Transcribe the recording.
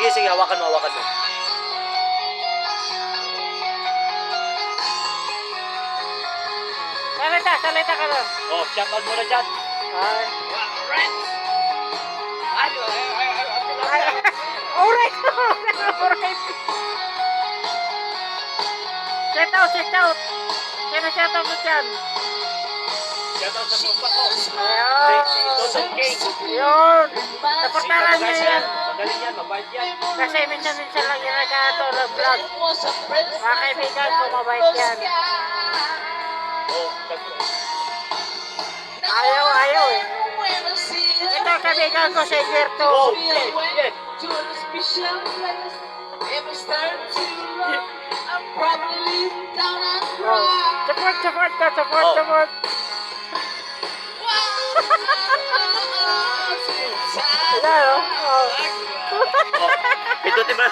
Sige, sige, hawakan mo, hawakan mo. Salita ka na. Oh, shout out mo na dyan. Ay. Alright. Alright. Alright. Shout out. Sino shout out mo dyan? Shout out sa pupa ko. Ayun. Dodong King. Yun. Supportaran niyo yan. Magaling yan, mabait yan. Kasi minsan lang yung nagkatulog vlog. Mga kaibigan ko, mabait yan. Oh, sabi. Ayaw eh. Ito ang kaibigan ko si Gerto. Oh, yes, yes. Support ka, Oh. support. Ayan, oh. Oh, pindutin mo.